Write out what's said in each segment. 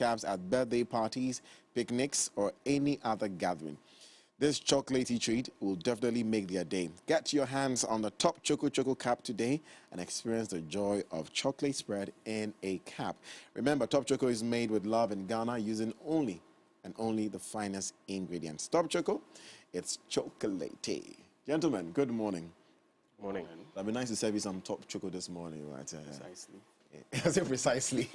caps at birthday parties, picnics, or any other gathering. This chocolatey treat will definitely make their day. Get your hands on the top Choco Choco cap today and experience the joy of chocolate spread in a cap. Remember, Top Choco is made with love in Ghana using only the finest ingredients. Top Choco, it's chocolatey. Gentlemen, good morning. Morning. It'd be nice to serve you some Top Choco this morning, right? Precisely. I say precisely.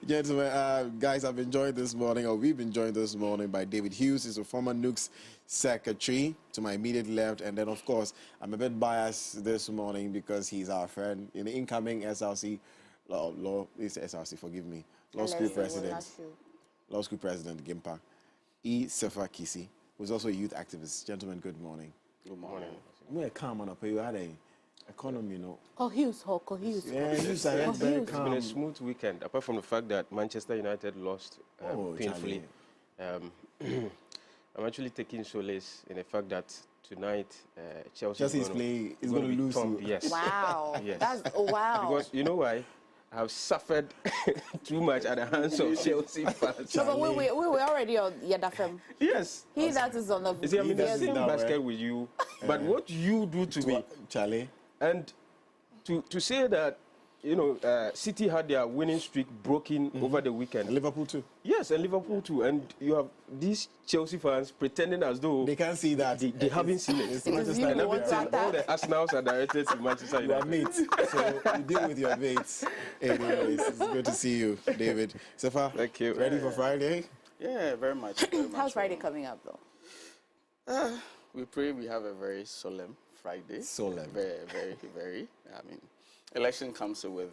Gentlemen, guys, I've enjoyed this morning, or we've been joined this morning by David Hughes. He's a former Nooks secretary to my immediate left. And then, of course, I'm a bit biased this morning because he's our friend in the incoming SRC, it's SRC, forgive me, Law School President, Gimpa, Sefa-Kissi, who's also a youth activist. Gentlemen, good morning. Good morning. We're calm on you had a economy, you know. Cohuse. Yeah, it's been a smooth weekend, apart from the fact that Manchester United lost painfully. I'm actually taking solace in the fact that tonight Chelsea is going to lose. Yes. Wow. Yes. That's wow. Because you know why? I have suffered too much at the hands of Chelsea fans. No, but we were already on Yadafem. Yes. That is on the. You see, I'm in the same basket with you, but what you do to me, Charlie, and to say that, you know, City had their winning streak broken over the weekend. And Liverpool too. Yes, and Liverpool too. And you have these Chelsea fans pretending as though they can't see that. They haven't seen it. And everything, all the Arsenals are directed to Manchester United. You are mates, so you deal with your mates. Anyways, it's good to see you, David. Sefa, thank you. Ready for Friday? Yeah, very much. How's Friday coming up, though? We pray we have a very solemn Friday. Solemn. Very, very, very. I mean, election comes with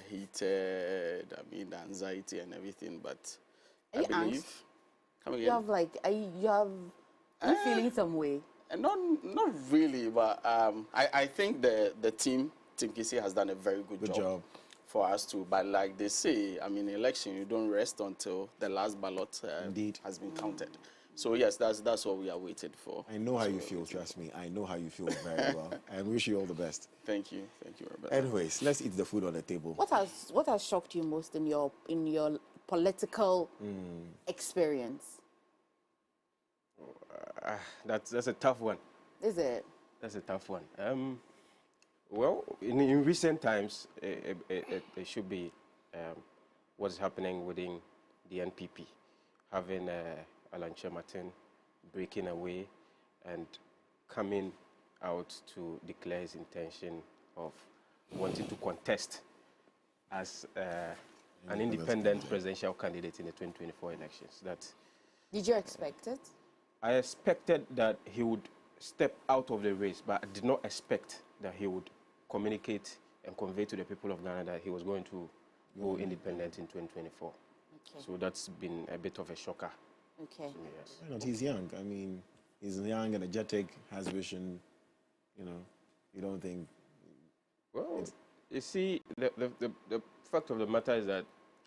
heated, the anxiety and everything, but I believe. Come again? You're feeling some way? Not really, but I think the team Kissi has done a very good job for us too. But like they say, election, you don't rest until the last ballot has been counted. So yes, that's what we are waiting for. I know how you feel, trust me. I know how you feel very well. I wish you all the best. Thank you, Robert. Anyways, let's eat the food on the table. What has shocked you most in your political experience? That's a tough one. Is it? That's a tough one. Well, in recent times, it should be what's happening within the NPP, having Alan Martin breaking away and coming out to declare his intention of wanting to contest as an independent presidential candidate in the 2024 elections. Did you expect it? I expected that he would step out of the race, but I did not expect that he would communicate and convey to the people of Ghana that he was going to go independent in 2024. Okay. So that's been a bit of a shocker. Okay. To me, yes. Why not? He's young. He's young, energetic, has vision. You know, you don't think... Well, you see, the fact of the matter is that,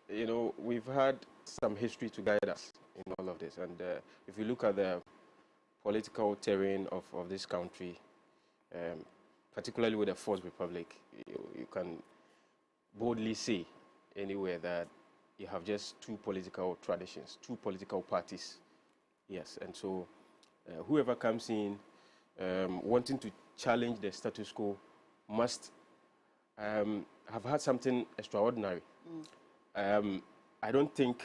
you know, we've had some history to guide us in all of this. And if you look at the political terrain of this country, particularly with the Fourth Republic, you can boldly say anywhere that you have just two political traditions, two political parties. Yes, and so whoever comes in wanting to challenge the status quo must have had something extraordinary. I don't think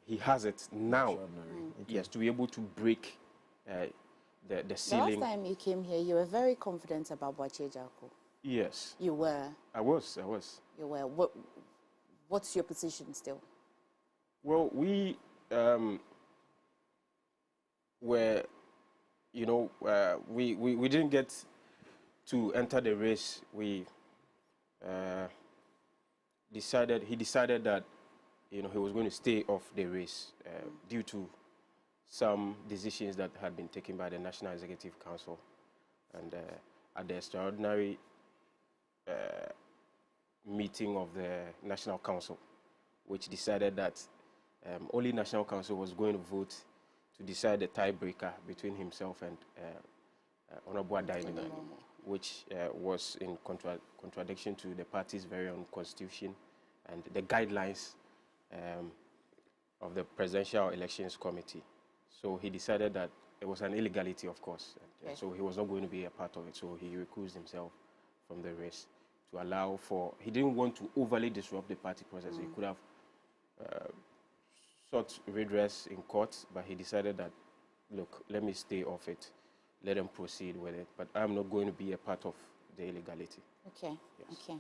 he has it now. Okay. Yes, to be able to break the ceiling. The last time you came here, you were very confident about Boakye Jako. Yes. You were. I was. You were. What's your position still? Well, we were, you know, we didn't get to enter the race. He decided that, you know, he was going to stay off the race due to some decisions that had been taken by the National Executive Council. And at the extraordinary meeting of the National Council, which decided that only National Council was going to vote to decide the tiebreaker between himself and Honorable Adainima, which was in contradiction to the party's very own constitution and the guidelines of the Presidential Elections Committee. So he decided that it was an illegality, of course. And so he was not going to be a part of it. So he recused himself from the race to allow for, he didn't want to overly disrupt the party process. He could have sought redress in court, but he decided that, look, let me stay off it. Let them proceed with it. But I'm not going to be a part of the illegality. Okay, Yes. okay.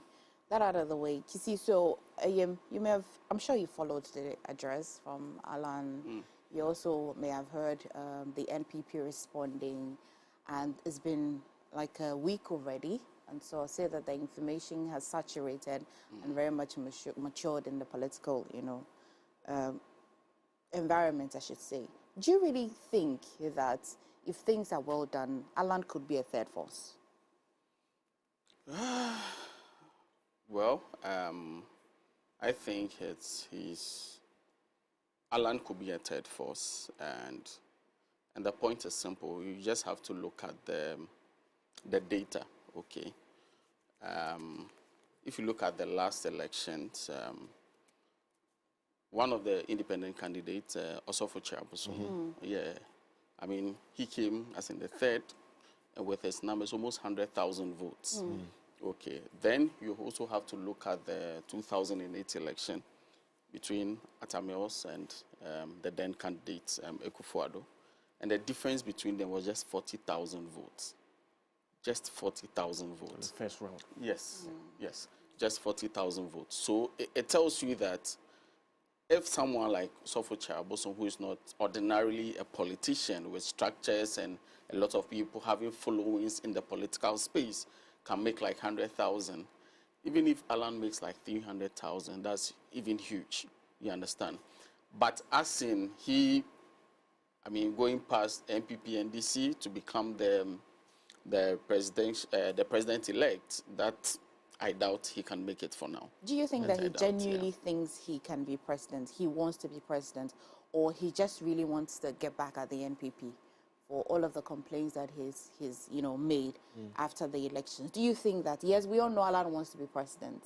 That out of the way. Kissi, so you may have, I'm sure you followed the address from Alan. You also may have heard the NPP responding, and it's been like a week already. And so I say that the information has saturated and very much matured in the political, environment, I should say. Do you really think that if things are well done, Alan could be a third force? Well, I think Alan could be a third force, and the point is simple. You just have to look at the data. Okay. If you look at the last elections, one of the independent candidates, Osofo Chiaboso, yeah, I mean, he came as in the third, and with his numbers, almost 100,000 votes. Okay. Then you also have to look at the 2008 election between Atamios and the then candidate, Ekufuado. And the difference between them was just 40,000 votes. Just 40,000 votes. The first round. Yes, yes, just 40,000 votes. So it tells you that if someone like Sofo Chiaboso, who is not ordinarily a politician with structures and a lot of people having followings in the political space, can make like 100,000, even if Alan makes like 300,000, that's even huge. You understand? But as in going past MPP and DC to become the president-elect, that I doubt he can make it for now. Do you think that he genuinely thinks he can be president? He wants to be president, or he just really wants to get back at the NPP for all of the complaints that he's made after the elections? Do you think that, yes, we all know Alan wants to be president.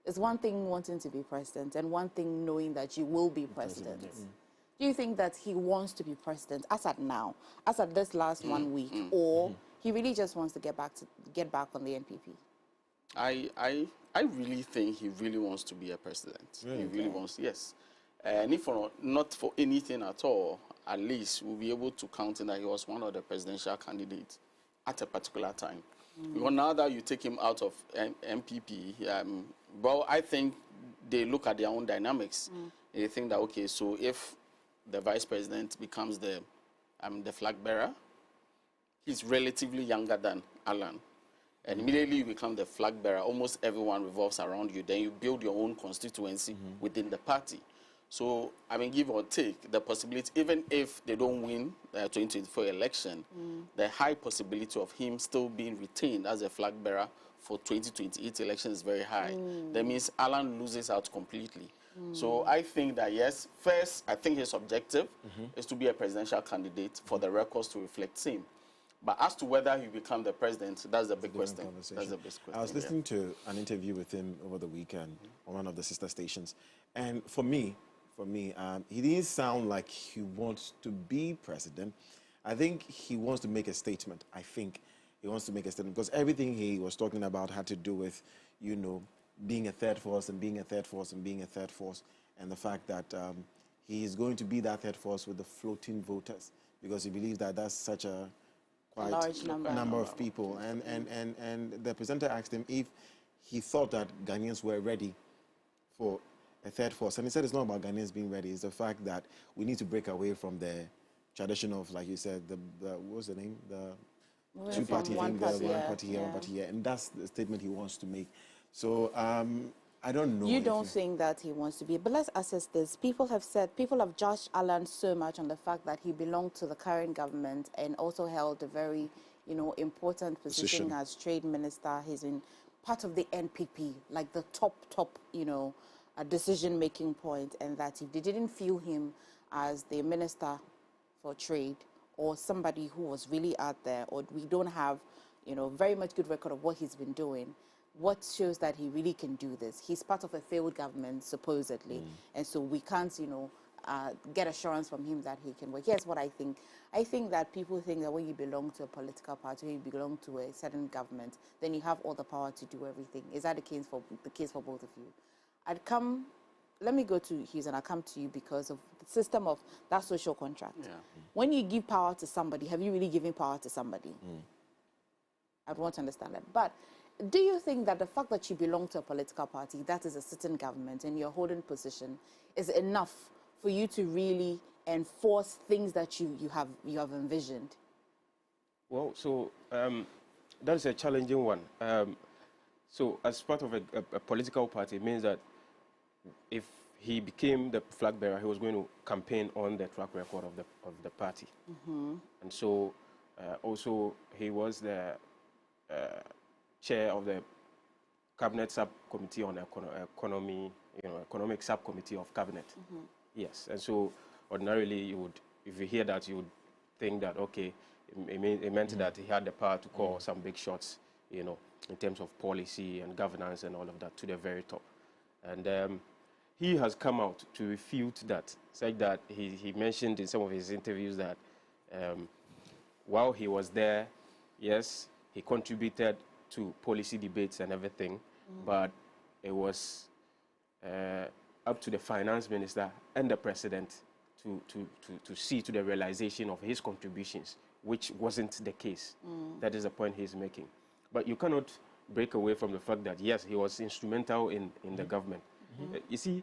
It's one thing wanting to be president and one thing knowing that you will be president. Do you think that he wants to be president as at now, as at this last 1 week, or he really just wants to get back on the NPP? I really think he really wants to be a president. He really wants, yes. And if not for anything at all, at least we'll be able to count in that he was one of the presidential candidates at a particular time. Because now that you take him out of MPP, well, I think they look at their own dynamics. They think that, okay, so if the vice president becomes the flag bearer, he's relatively younger than Alan. And immediately you become the flag bearer, almost everyone revolves around you. Then you build your own constituency within the party. So, give or take, the possibility, even if they don't win the 2024 election, the high possibility of him still being retained as a flag bearer for 2028 election is very high. That means Alan loses out completely. So I think that, yes, first, I think his objective is to be a presidential candidate for the records to reflect him. But as to whether he become the president, that's the big question. That's the big question. I was listening to an interview with him over the weekend on one of the sister stations. And for me, he didn't sound like he wants to be president. I think he wants to make a statement. I think he wants to make a statement because everything he was talking about had to do with, being a third force and being a third force and being a third force, and the fact that he is going to be that third force with the floating voters because he believes that that's such a quite large number of people. And the presenter asked him if he thought that Ghanaians were ready for a third force. And he said it's not about Ghanaians being ready. It's the fact that we need to break away from the tradition of, like you said, what was the name? The two-party thing, one party here, one party here. And that's the statement he wants to make. So I don't know. You don't think that he wants to be, but let's assess this. People have judged Alan so much on the fact that he belonged to the current government and also held a very, important position as trade minister. He's been part of the NPP, like the top, decision-making point, and that if they didn't feel him as the minister for trade or somebody who was really out there, or we don't have, very much good record of what he's been doing, what shows that he really can do this? He's part of a failed government, supposedly, and so we can't, get assurance from him that he can work. Here's what I think. I think that people think that when you belong to a political party, when you belong to a certain government, then you have all the power to do everything. Is that the case for both of you? Let me go to Hughes and I'll come to you because of the system of that social contract. Yeah. When you give power to somebody, have you really given power to somebody? I'd want to understand that. But do you think that the fact that you belong to a political party, that is a certain government, and you're holding position, is enough for you to really enforce things that you have envisioned? Well, so that is a challenging one. So as part of a political party, it means that if he became the flag bearer, he was going to campaign on the track record of the party. And so also he was the chair of the cabinet subcommittee on economy, economic subcommittee of cabinet. Yes, and so ordinarily you would, if you hear that, you would think that okay, it meant that he had the power to call some big shots, in terms of policy and governance and all of that to the very top. And he has come out to refute that, said that he mentioned in some of his interviews that while he was there, yes, he contributed to policy debates and everything, but it was up to the finance minister and the president to see to the realization of his contributions, which wasn't the case. That is the point he's making. But you cannot break away from the fact that, yes, he was instrumental in the government. You see,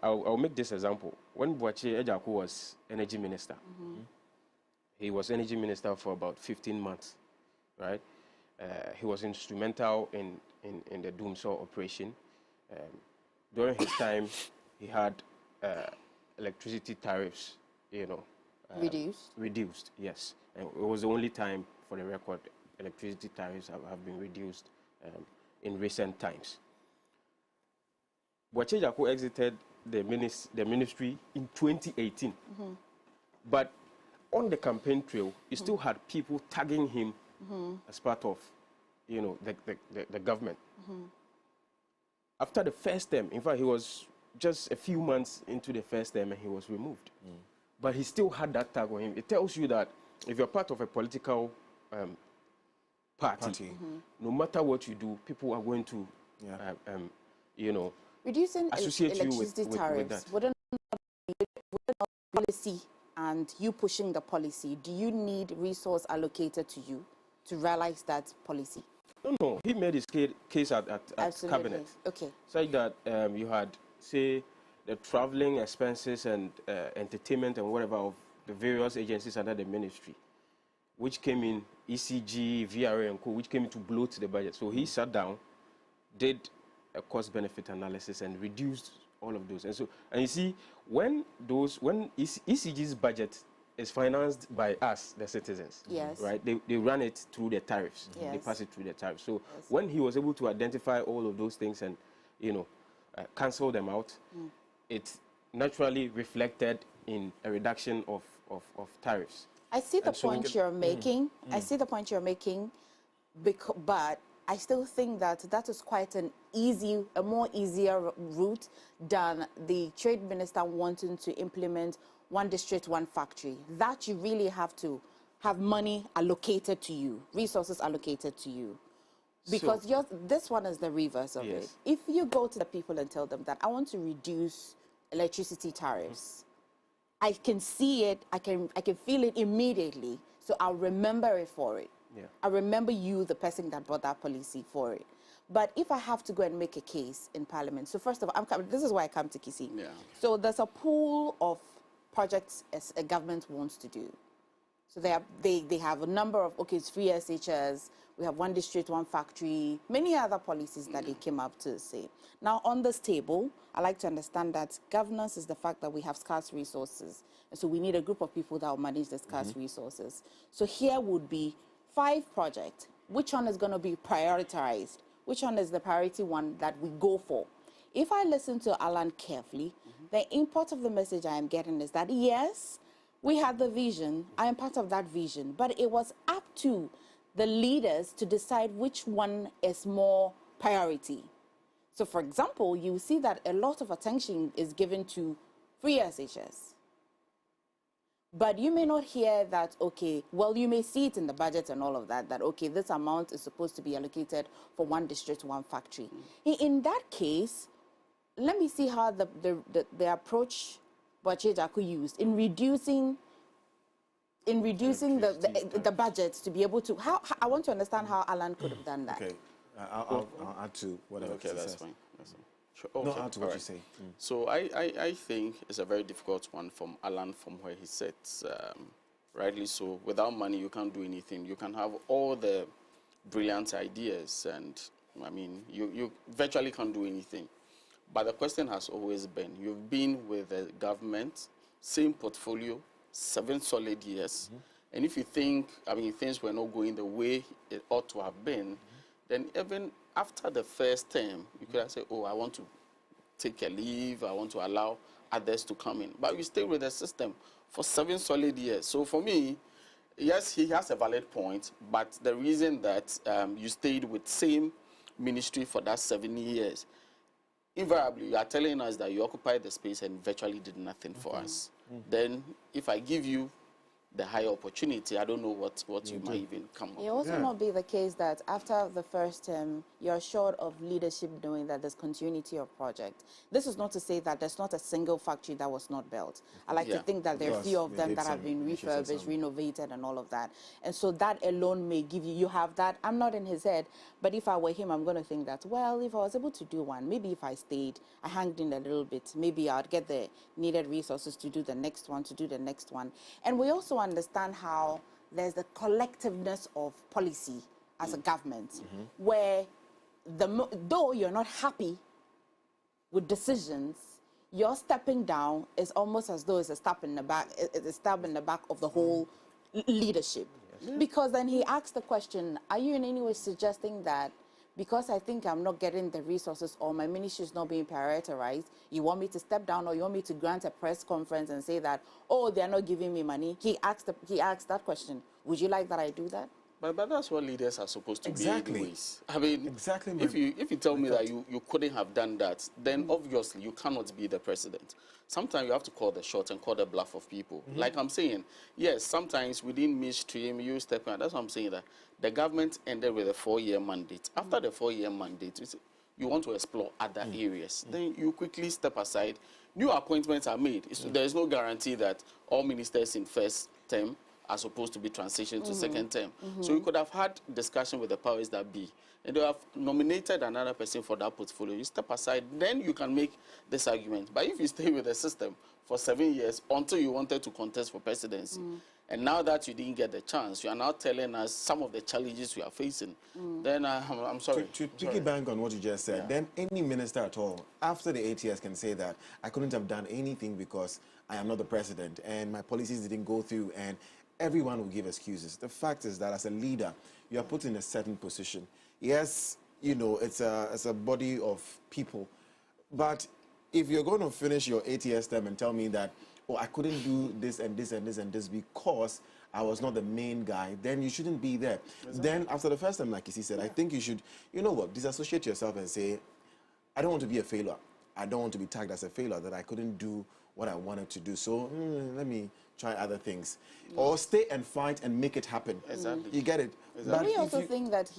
I'll make this example. When Boakye Ejaku was energy minister, he was energy minister for about 15 months, right? He was instrumental in the Doomsaw operation. During his time, he had electricity tariffs, reduced, yes. And it was the only time, for the record, electricity tariffs have been reduced in recent times. Boakye Ejaku exited the ministry in 2018. But on the campaign trail, he still had people tagging him as part of, the government. After the first term, in fact, he was just a few months into the first term and he was removed. But he still had that tag on him. It tells you that if you're part of a political party, no matter what you do, people are going to, reducing associate electricity you with tariffs. that. Wouldn't policy and you pushing the policy, do you need resource allocated to you to realize that policy? No. He made his case at cabinet. Okay. So that you had, say, the traveling expenses and entertainment and whatever of the various agencies under the ministry, which came in, ECG, VRA and co, which came in to bloat the budget. So he sat down, did a cost-benefit analysis and reduced all of those. And you see, when ECG's budget is financed by us, the citizens, right? They run it through the tariffs. They pass it through the tariffs. So when he was able to identify all of those things and, cancel them out, it naturally reflected in a reduction of tariffs. I see the point you're making. I see the point you're making, but I still think that is quite a more easier route than the trade minister wanting to implement one district, one factory. That you really have to have money allocated to you, resources allocated to you. Because this one is the reverse of it. If you go to the people and tell them that I want to reduce electricity tariffs, I can see it, I can feel it immediately, so I'll remember it for it. I remember you, the person that brought that policy for it. But if I have to go and make a case in Parliament, so first of all, this is why I come to Kissi. So there's a pool of projects a government wants to do. So they have a number of, it's 3 SHS, we have one district, one factory, many other policies that they came up to say. Now on this table, I like to understand that governance is the fact that we have scarce resources. And so we need a group of people that will manage the scarce resources. So here would be 5 projects. Which one is going to be prioritized? Which one is the priority one that we go for? If I listen to Alan carefully, the import of the message I am getting is that, yes, we had the vision. I am part of that vision. But it was up to the leaders to decide which one is more priority. So, for example, you see that a lot of attention is given to free SHS. But you may not hear that, okay, well, you may see it in the budget and all of that, that, okay, this amount is supposed to be allocated for one district, one factory. In that case, let me see how the approach Boachejaku used in reducing the budget to be able to, I want to understand how Alan could have done that. Okay, I'll add to whatever. Okay, that's fine. That's fine. Sure. No, Okay. add to what you say. So I think it's a very difficult one from Alan, from where he sits, rightly so. Without money, you can't do anything. You can have all the brilliant ideas, and I mean, you virtually can't do anything. But the question has always been, you've been with the government, same portfolio, 7 solid years. And if you think, I mean, things were not going the way it ought to have been, then even after the first term, you could have said, oh, I want to take a leave, I want to allow others to come in. But we stayed with the system for 7 solid years. So for me, yes, he has a valid point, but the reason that you stayed with same ministry for that 7 years, invariably, you are telling us that you occupied the space and virtually did nothing for us. Then if I give you the higher opportunity, I don't know what you might even come up with. It also not be the case that after the first term, you're short of leadership knowing that there's continuity of project. This is not to say that there's not a single factory that was not built. I like to think that there are a few of them that have been refurbished, renovated, and all of that. And so that alone may give you have that. I'm not in his head, but if I were him, I'm going to think that, well, if I was able to do one, maybe if I stayed, I hanged in a little bit, maybe I'd get the needed resources to do the next one, And we also understand how there's the collectiveness of policy as a government, where though you're not happy with decisions, your stepping down is almost as though it's a stab in the back of the whole leadership. Because then he asked the question, are you in any way suggesting that because I think I'm not getting the resources or my ministry is not being prioritized, you want me to step down, or you want me to grant a press conference and say that, oh, they're not giving me money? He asked that question. Would you like that I do that? But that's what leaders are supposed to be anyways. I mean, exactly. If you tell me that you couldn't have done that, then obviously you cannot be the president. Sometimes you have to call the shot and call the bluff of people. Like I'm saying, yes, sometimes within midstream you step in. That's what I'm saying, that the government ended with a 4-year mandate. After the 4-year mandate, you want to explore other areas. Then you quickly step aside. New appointments are made. There is no guarantee that all ministers in first term are supposed to be transitioned to second term. So you could have had discussion with the powers that be, and they have nominated another person for that portfolio. You step aside, then you can make this argument. But if you stay with the system for 7 years until you wanted to contest for presidency, and now that you didn't get the chance, you are now telling us some of the challenges we are facing, then I'm sorry. To piggyback on what you just said, then any minister at all, after the 8 years, can say that I couldn't have done anything because I am not the president and my policies didn't go through, and everyone will give excuses. The fact is that as a leader, you are put in a certain position. Yes, you know, it's a body of people. But if you're going to finish your 8 years term and tell me that, oh, I couldn't do this and this and this and this because I was not the main guy, then you shouldn't be there. Then after the first time, like Kissi said, I think you should, you know what, disassociate yourself and say, I don't want to be a failure. I don't want to be tagged as a failure, that I couldn't do what I wanted to do. So let me try other things. Or stay and fight and make it happen. Exactly. You get it? Do we also think that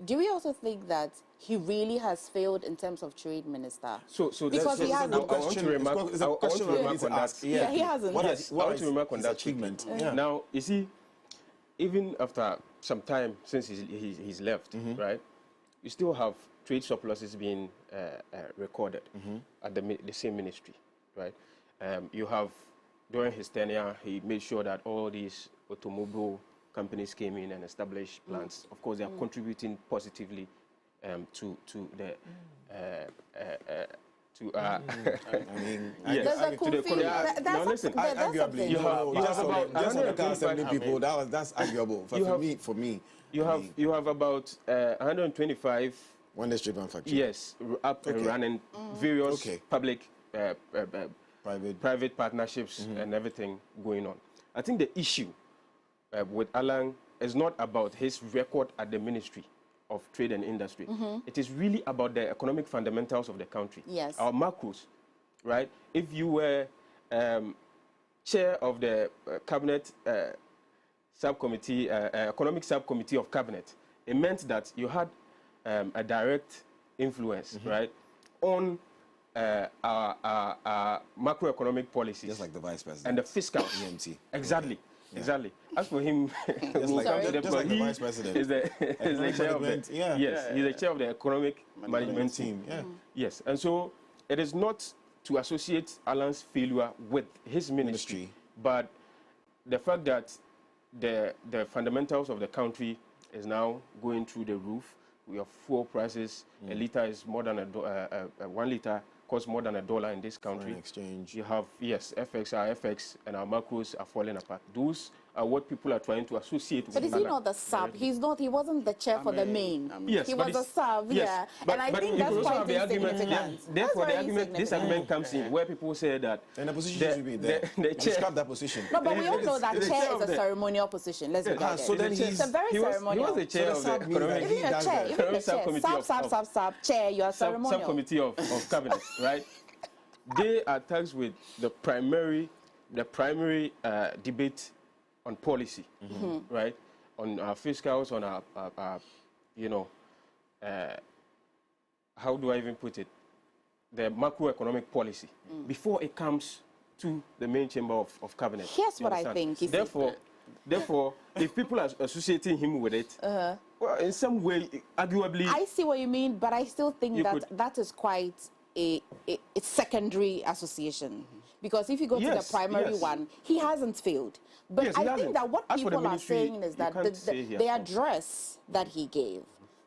do we also think that he really has failed in terms of trade minister? Because he hasn't. I want to remark on that. Yeah, he hasn't. I want to remark on that achievement. Now, you see, even after some time since he's left, right, you still have trade surpluses being recorded at the same ministry, right? You have, during his tenure, he made sure that all these automobile companies came in and established plants. Of course, they are contributing positively to the I mean, there's a conflict. That's arguably, you have about just on the car 70 people. That's arguable. For me, you have about 125 one district manufacturer. Yes, up and running various public, private partnerships and everything going on. I think the issue with Alan is not about his record at the Ministry of Trade and Industry. It is really about the economic fundamentals of the country. Yes. Our macros, right? If you were chair of the cabinet subcommittee, economic subcommittee of cabinet, it meant that you had a direct influence, right, on our macroeconomic policies. Just like the vice president. And the fiscal. EMT. Exactly. Okay. Yeah. Exactly. As for him, just like the vice president. Is the chair of the, he's the chair of the economic management team. Yeah. Yes. And so it is not to associate Alan's failure with his ministry, but the fact that the fundamentals of the country is now going through the roof. We have fuel prices. A liter is more than 1 liter costs more than $1 in this country. Foreign exchange. You have, yes, FX, and our macros are falling apart. Those are what people are trying to associate with. But is he not the sub? He wasn't the chair for the main. Yes, he was a sub, yes, and I think that's quite insignificant. Therefore, this argument comes in where people say that. And the position should be there. The chair. Scrap that position. No, but we all know that chair is a ceremonial position. Let's be honest. So then it's a very ceremonial. He was the chair of the economic. Even a chair, sub, chair, you are ceremonial. Subcommittee of cabinet, right? They are tasked with the primary debate on policy, right? On our fiscals, on our how do I even put it? The macroeconomic policy before it comes to the main chamber of cabinet. Here's what I think. Therefore, if people are associating him with it, well, in some way, arguably, I see what you mean, but I still think that is quite a secondary association. Because if you go to the primary one, he hasn't failed. But I think that what people are saying is that the address that he gave,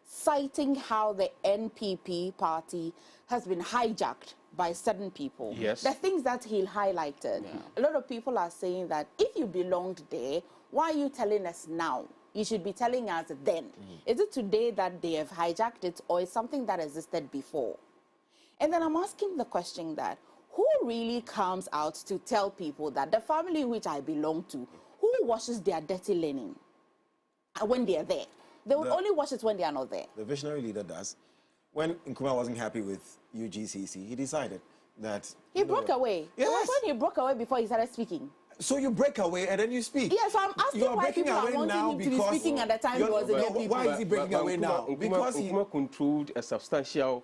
citing how the NPP party has been hijacked by certain people, the things that he highlighted, a lot of people are saying that if you belonged there, why are you telling us now? You should be telling us then. Is it today that they have hijacked it, or is something that existed before? And then I'm asking the question that, who really comes out to tell people that the family which I belong to, who washes their dirty linen when they are there? They will only wash it when they are not there. The visionary leader does. When Nkrumah wasn't happy with UGCC, he decided that... He broke away. Yes. It was when he broke away before he started speaking. So you break away and then you speak. Yes, so I'm asking why people are wanting him to be speaking at the time he was in the Why is he breaking away now? Because he controlled a substantial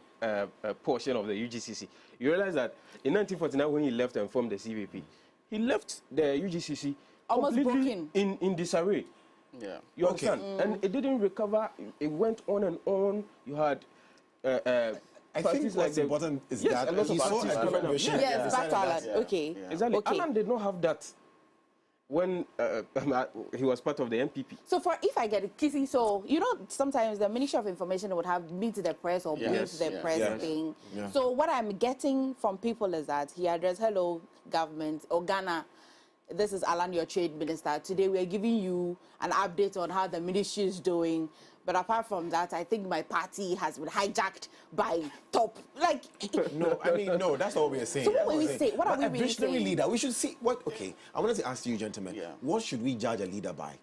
portion of the UGCC. You realize that in 1949 when he left and formed the CVP, he left the UGCC almost completely broken. in disarray. Yeah. You understand? And it didn't recover. It went on and on. You had I think what's important is that he saw a different vision. Yes, back to Alan. Okay. Exactly. Okay. Alan did not have that when he was part of the MPP. So if I get it, Kissi, so, sometimes the Ministry of Information would have meet the press or brief the press thing. Yeah. So what I'm getting from people is that he addressed, hello, government, or Ghana, this is Alan, your trade minister. Today we are giving you an update on how the ministry is doing. But apart from that, I think my party has been hijacked by top, No, that's not what we are saying. So what will we say? What are we really saying? A visionary leader, we should see what, okay, I wanted to ask you, gentlemen, what should we judge a leader by?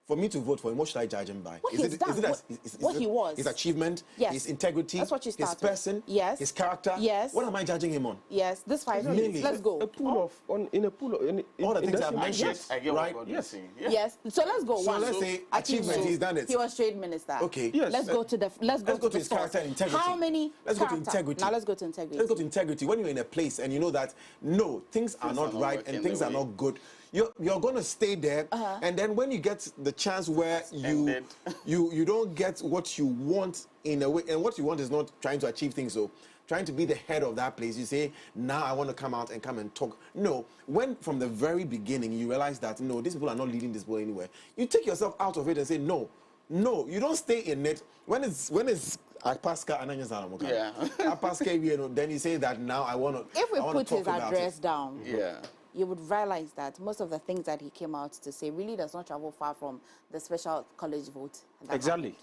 For me to vote for him, what should I judge him by? What he's done, what he was. His achievement, his integrity, that's what you started. His person, his character. Yes. What am I judging him on? Yes, this 5 minutes. Let's go. All the things I've mentioned. Yes, I get right? what you're saying. Yes. So let's go. So let's say achievement, he's done it. He was trade minister. Okay. Yes. Let's go to his character and integrity. How many? Let's go to integrity. Now let's go to integrity. Let's go to integrity. When you're in a place and you know that things are not right and things are not good, you're going to stay there, and then when you get the chance where you don't get what you want in a way, and what you want is not trying to achieve things, so trying to be the head of that place, you say, now I want to come out and come and talk. No, when from the very beginning you realize that, no, these people are not leading this boy anywhere, you take yourself out of it and say, no, you don't stay in it. When it's Apaska and Apaska, then you say that now I want to. If we put his address down, yeah, you would realize that most of the things that he came out to say really does not travel far from the special college vote. Exactly.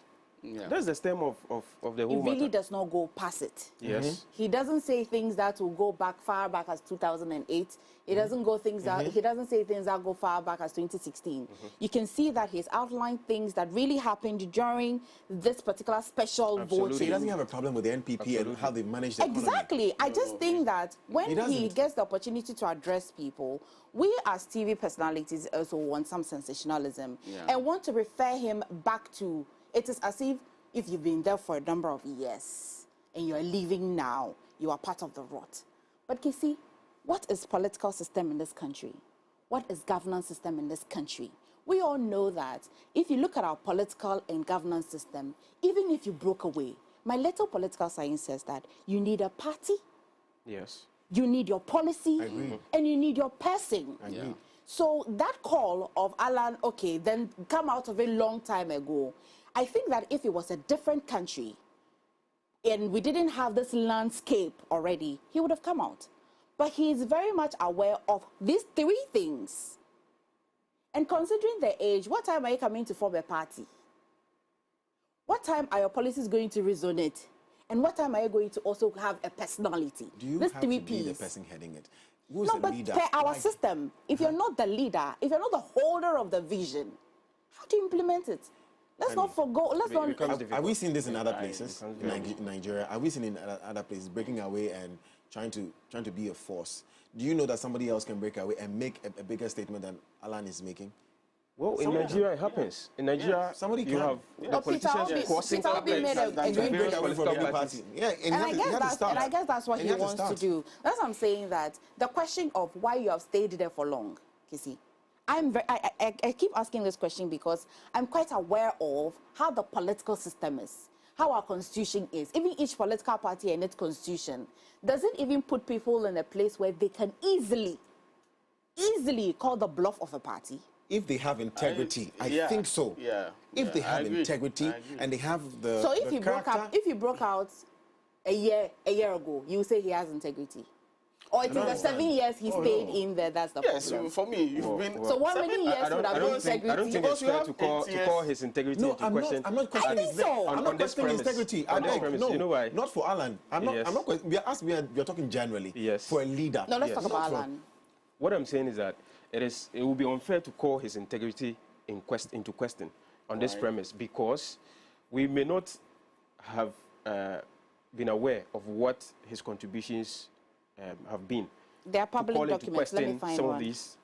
Yeah. That's the stem of the whole It really matter. does not go past it. Yes. He doesn't say things that will go back far back as 2008. He doesn't go things that he doesn't say things that go far back as 2016. You can see that he's outlined things that really happened during this particular special voting. So he doesn't have a problem with the NPP and how they manage the economy. Exactly. I just think that when he gets the opportunity to address people, we as TV personalities also want some sensationalism and want to refer him back to, it is as if you've been there for a number of years and you're leaving now, you are part of the rot. But Kissi, what is political system in this country? What is governance system in this country? We all know that if you look at our political and governance system, even if you broke away, my little political science says that you need a party, Yes. you need your policy, and you need your person. So that call of Alan, okay, then come out of a long time ago. I think that if it was a different country and we didn't have this landscape already, he would have come out. But he is very much aware of these three things. And considering the age, what time are you coming to form a party? What time are your policies going to resonate? And what time are you going to also have a personality? Do you These have three to be the Ps. person heading it? Who's No, the but leader? per our Like- system, if you're not the leader, if you're not the holder of the vision, how do you implement it? Let's not forgo. Let's not. becomes Have we seen this in other Yeah, places it in Nigeria? Have we seen it in other places breaking away and trying to be a force? Do you know that somebody else can break away and make a bigger statement than Alan is making? Well, in Nigeria, it happens. In Nigeria, Somebody you can. have No, the Peter politicians Obi- crossing Peter Obi made a That's great various Break away from political a big parties. party. Yeah, And I guess that's what And he had to wants to start. do. That's what I'm saying, that the question of why you have stayed there for long, Kissi. I keep asking this question because I'm quite aware of how the political system is, how our constitution is. Even each political party and its constitution doesn't even put people in a place where they can easily call the bluff of a party. If they have integrity, I yeah, think so. yeah, If yeah, they I have agree, integrity I agree. and they have the So if the he broke out a year ago, you say he has integrity. Or it is the 7 years he stayed in there, that's the Yes, problem. for me, you've been. So what many years I would have been integrity? I don't think Because it's you fair have to call 8 years. his integrity No, into I'm question. not questioning think so. I'm On not this questioning premise. integrity. On this I beg, premise, no, you know why? not for Alan. I'm not. Yes. We are talking generally. Yes. For a leader. No, let's Yes. talk about Not for- Alan. What I'm saying is that it will be unfair to call his integrity into question on this premise, because we may not have been aware of what his contributions have been. There are To call public into documents. Let me question find some one. of these.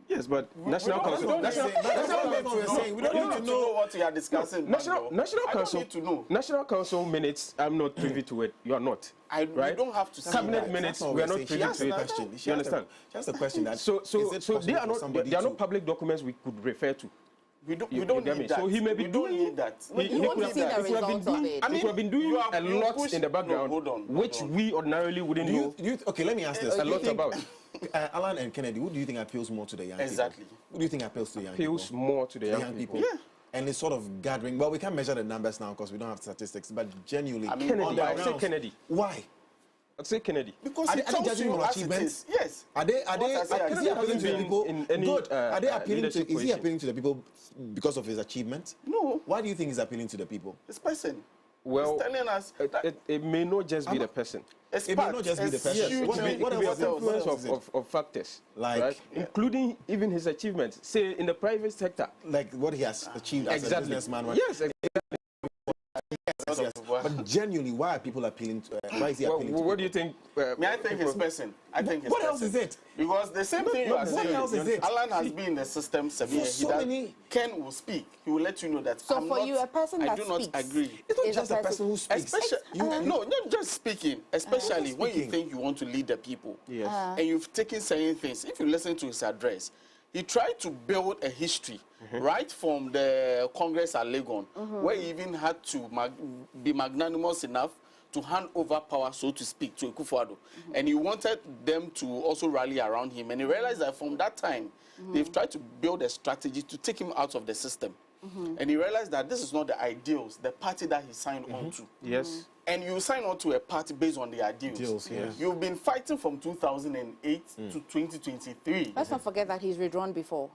Yes, but National That's Council. what we're saying. That's what we're saying. We don't need to know what you are discussing. National I Council. don't need to know. National Council minutes. I'm not privy to it. You are not. We right? don't have to see Cabinet that. minutes. That's We are what not we're privy saying. to it. Question. You understand? She asked the question that So is it they possible are for not. somebody They are to- not public documents we could refer to. We don't You need get me? that. So he may be we don't doing- need that. You want to see the results of it. I mean, He could have been doing you have- a you lot push- in the background, No, hold on, which we ordinarily wouldn't know. Okay, let me ask this. A Do you lot think, about. Alan and Kennedy, who do you think appeals more to the young Exactly. people? Who do you think appeals to the young Appeals people? more to the The young people. Yeah. And it's sort of gathering. Well, we can't measure the numbers now because we don't have statistics, but genuinely, mean, Kennedy, on the I would say grounds, Kennedy. Why? I'd say Kennedy. Because Are he they tells judging you on as it achievements? is. Yes. Are they? What I say, Is he Kennedy appealing hasn't to the been people? in any, Good. Are they appealing to? leadership Is he position. appealing to the people because of his achievements? No. Why do you think he's appealing to the people? This person Well, is telling us that it may not just be the person. it's It may not just be the person. huge. What else- It could be else an is it? What influence else is it? of factors, Like- right? Including even his achievements, say in the private sector. Like what he has achieved as a Exactly. businessman. Yes, exactly. Yes. But genuinely, why are people appealing to? Why is he appealing to? What do you think? I think his person. I think his What else person. is it? Because the same thing you are what saying. else is it? Alan has been in the system 7 years. so many- Ken will speak. He will let you know that. So I'm for not, you, a person I that do not speaks agree. It's not is a just the person- person who speaks. Especially, no, not just speaking. Especially when you speaking. think you want to lead the people. Yes. And you've taken certain things. If you listen to his address, he tried to build a history right from the Congress at Legon, where he even had to be magnanimous enough to hand over power, so to speak, to Akufo-Addo. And he wanted them to also rally around him. And he realized that from that time, they've tried to build a strategy to take him out of the system. And he realized that this is not the ideals, the party that he signed on to. Yes. And you sign on to a party based on the ideals. Ideals, yes. You've been fighting from 2008 to 2023. Let's not forget that he's withdrawn before.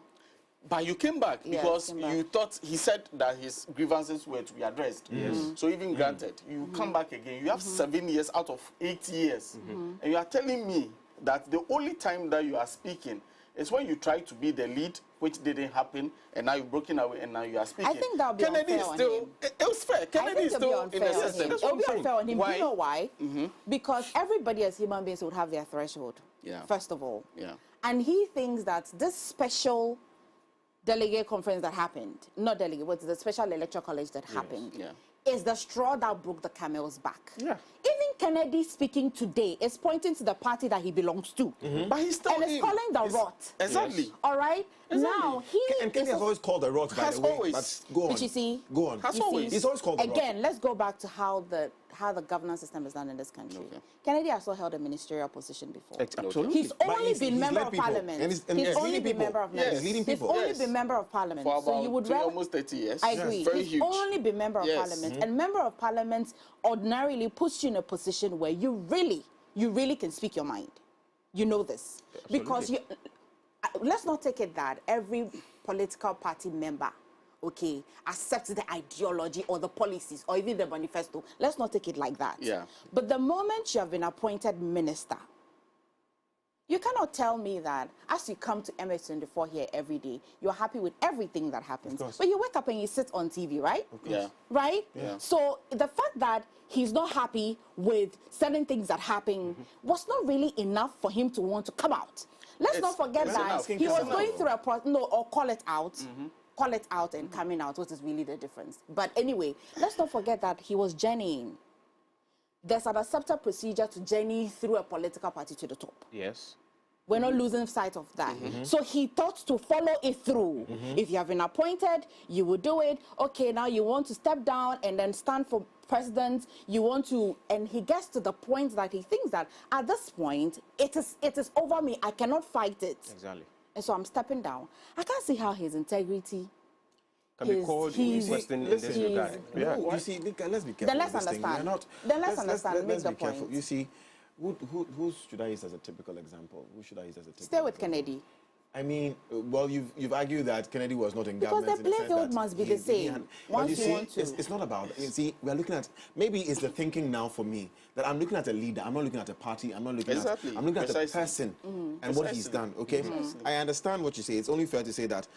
But you came back because you thought he said that his grievances were to be addressed. So even granted, you come back again. You have 7 years out of 8 years. And you are telling me that the only time that you are speaking is when you try to be the lead, which didn't happen, and now you've broken away, and now you are speaking. I think that would be Kennedy unfair is still, on him. it was fair. Kennedy is still in the system. It will be unfair on him. Why? Do you know why? Because everybody as human beings would have their threshold, first of all. And he thinks that this special delegate conference that happened, not delegate, but the special electoral college that happened, is the straw that broke the camel's back. Even Kennedy speaking today is pointing to the party that he belongs to. But he's still and is calling the rot. Exactly. All right? Now, And Kennedy has always called the rot, by the way. Always. But go on. Did you see? Go on. Has always. He's always called the rot. Again, let's go back to how the governance system is done in this country. Kennedy has also held a ministerial position before. Absolutely. He's only been member of parliament. He's only been member of parliament. He's leading people. He's only been member of parliament. For about so you would almost 30 years. I agree. Very He's huge. only been member of parliament. And member of parliament ordinarily puts you in a position where you really can speak your mind. You know this. Absolutely. Because let's not take it that every political party member accepts the ideology or the policies or even the manifesto. Let's not take it like that. But the moment you have been appointed minister, you cannot tell me that as you come to MS24 here every day, you're happy with everything that happens. But you wake up and you sit on TV, right? Right? So the fact that he's not happy with certain things that happen was not really enough for him to want to come out. Let's not forget that he was going through a process, or call it out. Call it out and coming out, what is really the difference? But anyway, let's not forget that he was journeying. There's an accepted procedure to journey through a political party to the top. Yes. We're not losing sight of that. So he thought to follow it through. If you have been appointed, you will do it. Okay, now you want to step down and then stand for president. You want to, and he gets to the point that he thinks that at this point, it is over me. I cannot fight it. Exactly. And so I'm stepping down. I can't see how his integrity can be called in question in this regard. You see, let's be careful. Then let's understand. Let's understand. Make the point. You see, who should I use as a typical example? Who should I use as a typical Stay with example? Kennedy. I mean, well, you've argued that Kennedy was not in government. Because the playing field must be the same. But you see, it's not about, you see, we're looking at, maybe it's the thinking now for me, that I'm looking at a leader, I'm not looking at a party, I'm looking at the person and what he's done, okay? I understand what you say. It's only fair to say that,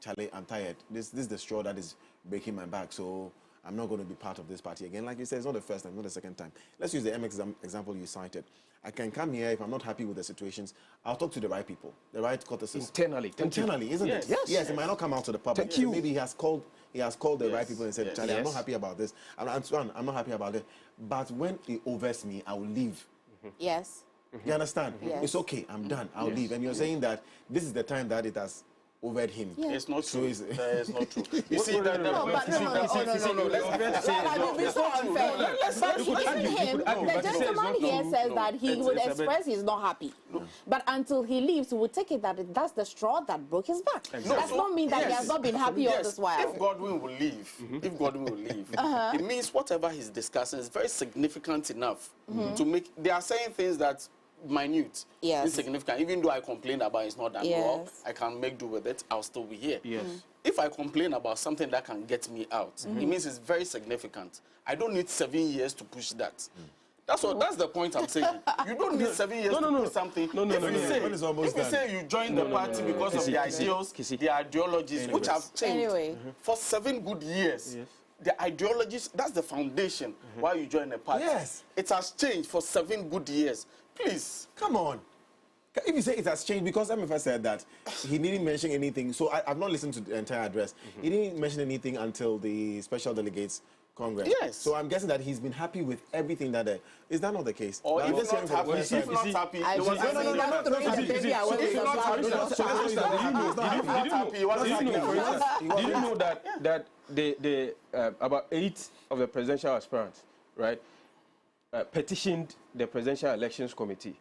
Charlie, I'm tired. This is the straw that is breaking my back, so I'm not going to be part of this party again. Like you said, it's not the first time, not the second time. Let's use the MX example you cited. I can come here, if I'm not happy with the situations, I'll talk to the right people, the right courtesies. Internally, isn't it? Yes, it might not come out to the public. Thank you. Maybe he has called the right people and said, Charlie, I'm not happy about this. I'm not happy about it. But when it overs me, I will leave. Yes. You understand? Yes. It's okay, I'm done, I'll leave. And you're saying that this is the time that it has overed him. It's not true. So it's not true. You see, No. It's so unfair. Listen to him. The gentleman here says that he would express he's not happy. But until he leaves, he would take it that that's the straw that broke his back. That's not mean that he has not been happy all this while. If Godwin will leave, it means whatever he's discussing is very significant enough to make. They are saying things that minute, insignificant. Even though I complain about it's not done well, I can make do with it. I'll still be here. If I complain about something that can get me out, it means it's very significant. I don't need 7 years to push that. That's the point I'm saying. You don't need 7 years to push something. If you say you join the party because of the ideals, the ideologies, which have changed for 7 good years. The ideologies, that's the foundation why you join a party. It has changed for 7 good years. Please. Come on. If you say it has changed, because MFS said that he didn't mention anything, so I've not listened to the entire address. He didn't mention anything until the Special Delegates Congress. So I'm guessing that he's been happy with everything that is that not the case? Or if not happy, Did you know that the about 8 of the presidential aspirants, right, petitioned the Presidential Elections Committee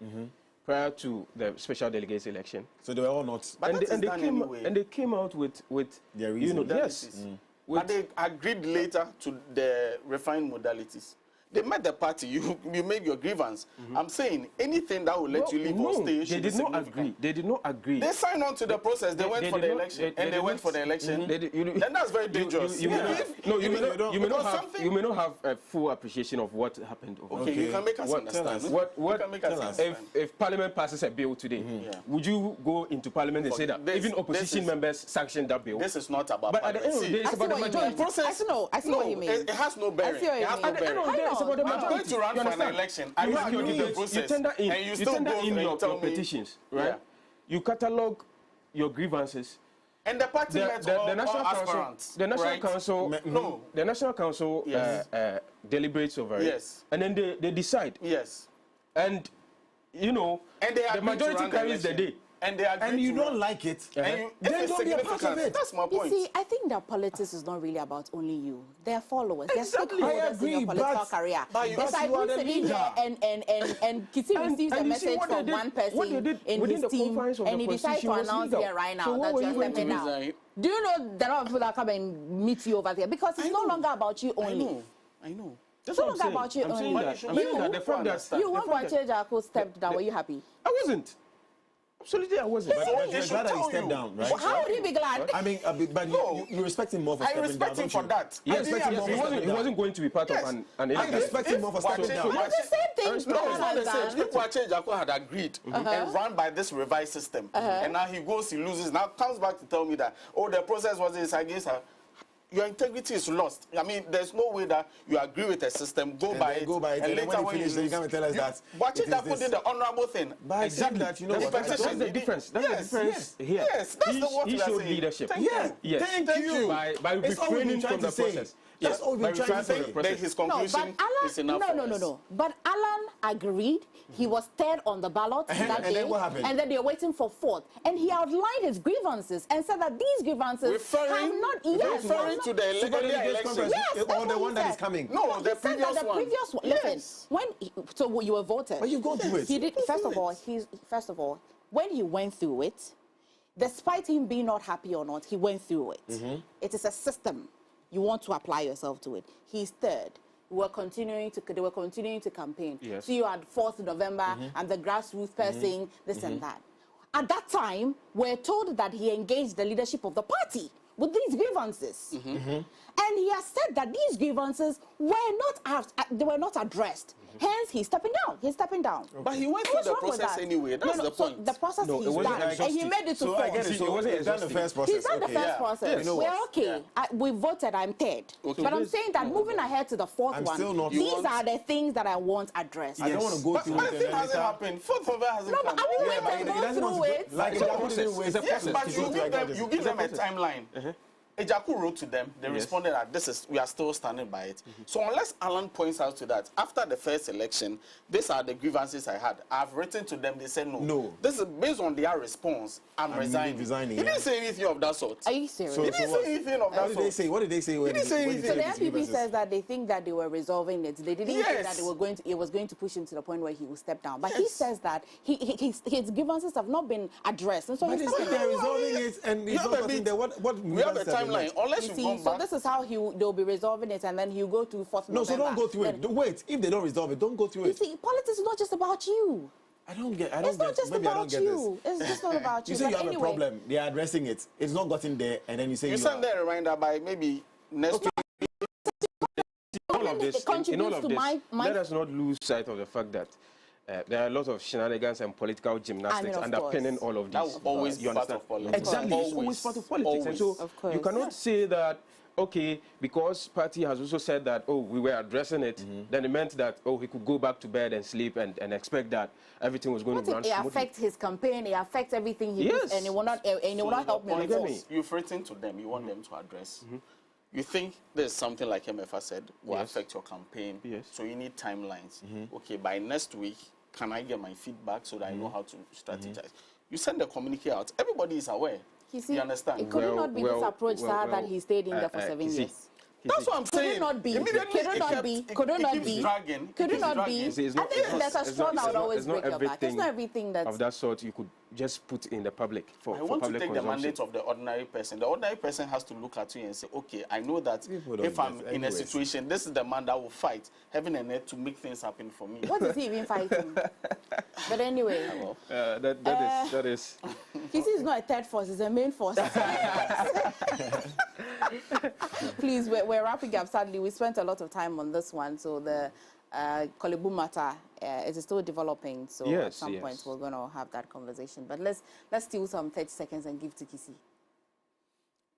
prior to the Special Delegates election? So they were all not. But and they came out with their reason. But they agreed later to the refined modalities. They met the party. You made your grievance. I'm saying anything that will let you leave on stage. They did not agree. They did not agree. They signed on to the process. They went for the election, and they went for the election. Then that's very dangerous. You may not have a full appreciation of what happened. Okay, you can make us understand. If Parliament passes a bill today, would you go into Parliament and say that even opposition members sanctioned that bill? This is not about. But at the end of the day, it's about the majority process. I see what you mean. It has no bearing. It has no bearing. I'm going to run for an election. I know the process. You tender in, and you still go in your petitions, right? Yeah. You catalog your grievances. And the party the National Council deliberates over it. And then they decide. Yes. And you know, and the majority carries the day. And you don't like it, then don't be a part of it. That's my point. You see, I think that politics is not really about only you. They're followers. Exactly. They're stakeholders in your political career. It's like you sitting here and Kissi receives a message from one person in his team, and he decides to announce here right now that you're stepping down. Do you know there are people that come and meet you over there? Because it's no longer about you only. I know. It's no longer about you only. You, when Bache stepped down, were you happy? I wasn't. Absolutely, I wasn't. But you're glad that he stepped down, right? Well, how would he be glad? I mean, but you respect him more for stepping down. I respect him for that. Yes, he wasn't going to be part of an election. I respect him more for stepping down. It's the same thing. No, it's not the same. If Bache Jaco had agreed and run by this revised system, and now he goes, he loses, now comes back to tell me that, oh, the process was against her. Your integrity is lost. I mean, there's no way that you agree with a system, go by it, and later when you finish, you come and tell us that. Bache Jaco did the honorable thing. Exactly. That, you know what? That's the difference. That's the difference here. Yes, that's the word he showed leadership. Thank you. By refraining from the process. That's all we're trying to say. Then his conclusion is enough. No. But Alan agreed. He was third on the ballot that day. And then what happened? And then they're waiting for fourth. And he outlined his grievances and said that these grievances have not... Referring to the election. Yes, or the one that is coming. No, the previous one. Listen, so you were voted. But you go through it. He did. First of all, when he went through it, despite him being not happy or not, he went through it. It is a system. You want to apply yourself to it. He's third. They were continuing to campaign. Yes. So you had 4th November and the grassroots person, this and that. At that time, we're told that he engaged the leadership of the party with these grievances. And he has said that these grievances were not addressed. Hence, he's stepping down. But he went through the process anyway. That's the point. So the process he's done. And he made it to fourth. He's done the first process. He's done the first process. We're okay. We voted, I'm third. But I'm saying that moving ahead to the fourth one, these are the things that I want addressed. I don't want to go through it. But it hasn't happened. 4th November hasn't come. No, but I mean, we can go through it. It's a process. Yes, but you give them a timeline. Ejaku wrote to them. They responded that we are still standing by it. So unless Alan points out to that, after the first election, these are the grievances I had. I've written to them. They said no. This is based on their response. I'm resigning. He didn't say anything of that sort. Are you serious? He didn't say anything of that sort. What did they say? He didn't say anything. So the NPP says that they think that they were resolving it. They didn't think that it was going to push him to the point where he would step down. But he says that his grievances have not been addressed. And so but they're resolving it, and we have a timeline. Unless you so this is how they'll be resolving it, and then he'll go to 4th November. No, so don't go through it. Wait, if they don't resolve it, don't go through it. You see, politics is not just about you. It's not just about you. It's just not about you. You say you have a problem. They are addressing it. It's not gotten there, and then you say you send them a reminder by maybe next week. In all of this, let us not lose sight of the fact that there are a lot of shenanigans and political gymnastics underpinning all of this. That will always be part of politics. Exactly, it's always part of politics. And so you cannot say that, okay, because party has also said that, oh, we were addressing it, then it meant that, oh, he could go back to bed and sleep and expect that everything was going to run smoothly. It affects his campaign, it affects everything he does, and it will not help me on the force. You've written to them, you want them to address. You think there's something like MFA said will affect your campaign, so you need timelines. Okay, by next week, can I get my feedback so that I know how to strategize? You send the communique out. Everybody is aware. You understand? It could not be this approach, sir, that he stayed in there for 7 years. That's what I'm saying. Could it not be? Could it not be? I think there's a straw that would always break your back. It's not everything that's... Of that sort, you just put in the public for I want public to take the consumption. mandate of the ordinary person. The ordinary person has to look at you and say, okay, I know that if I'm in a situation, this is the man that will fight heaven and earth to make things happen for me. What is he even fighting? But anyway. That is. Kissi is not a third force, it's a main force. Please, we're wrapping up. Sadly, we spent a lot of time on this one. So the Kolebu matter is still developing. So at some point, we're going to have that conversation. But let's steal some 30 seconds and give to Kissi.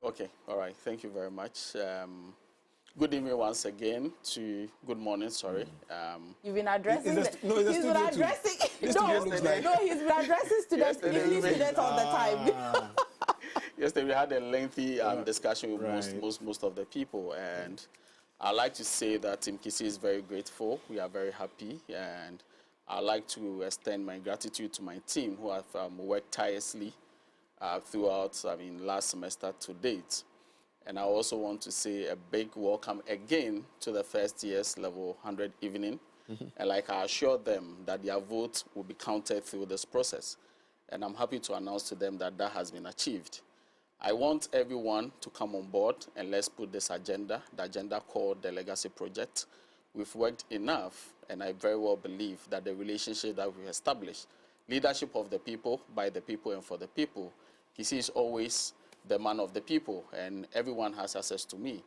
Okay, all right. Thank you very much. Good evening once again good morning, sorry. You've been addressing he's been addressing students, English students all the time. Yesterday we had a lengthy discussion with most of the people, and I'd like to say that Team Kissi is very grateful. We are very happy, and I'd like to extend my gratitude to my team who have worked tirelessly throughout, last semester to date. And I also want to say a big welcome again to the first year's level 100 evening. And like I assured them that their vote will be counted through this process. And I'm happy to announce to them that that has been achieved. I want everyone to come on board and let's put this agenda, the agenda called the Legacy Project. We've worked enough, and I very well believe that the relationship that we've established, leadership of the people, by the people, and for the people, Kissi is always the man of the people, and everyone has access to me.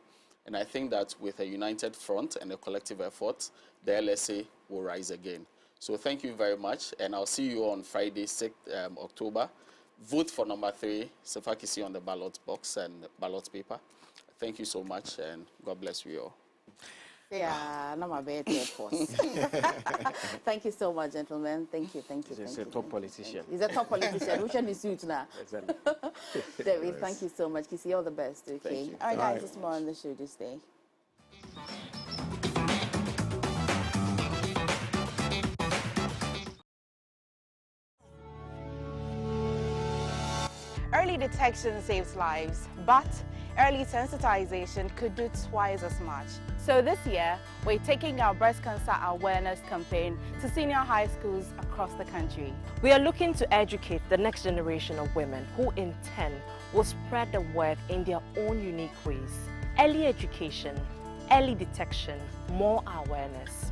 And I think that with a united front and a collective effort, the LSA will rise again. So thank you very much, and I'll see you on Friday, 6th October. Vote for number 3, Sefa-Kissi on the ballot box and ballot paper. Thank you so much, and God bless you all. Yeah, not my bad, of course. Thank you so much, gentlemen. Thank you. He's a top politician. He's a top politician. Which one is suit now? Exactly. David, thank you so much. Kissi, all the best. Okay. Thank you. All right, guys, it's more on the show this day. Early detection saves lives, but early sensitization could do twice as much. So this year, we're taking our breast cancer awareness campaign to senior high schools across the country. We are looking to educate the next generation of women who in turn will spread the word in their own unique ways. Early education, early detection, more awareness.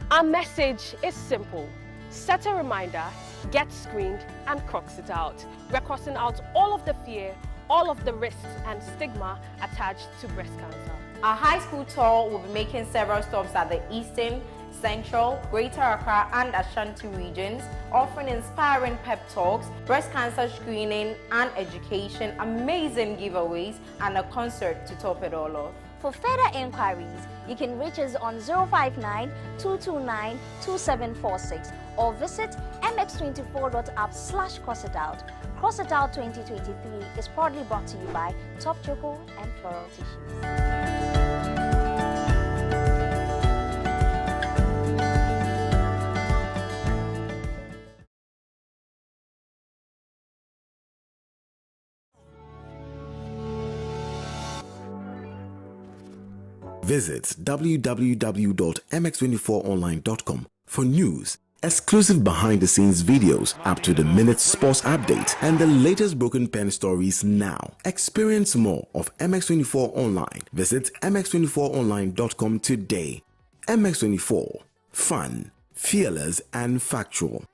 Our message is simple. Set a reminder, get screened, and cross it out. We're crossing out all of the fear, all of the risks and stigma attached to breast cancer. Our high school tour will be making several stops at the Eastern, Central, Greater Accra and Ashanti regions, offering inspiring pep talks, breast cancer screening and education, amazing giveaways, and a concert to top it all off. For further inquiries, you can reach us on 059-229-2746 or visit mx24.app/crossitout. Crossitout 2023 is proudly brought to you by Top Choco and Floral Tissues. Visit www.mx24online.com for news, exclusive behind-the-scenes videos, up-to-the-minute sports updates, and the latest broken pen stories now. Experience more of MX24 Online. Visit mx24online.com today. MX24. Fun, fearless, and factual.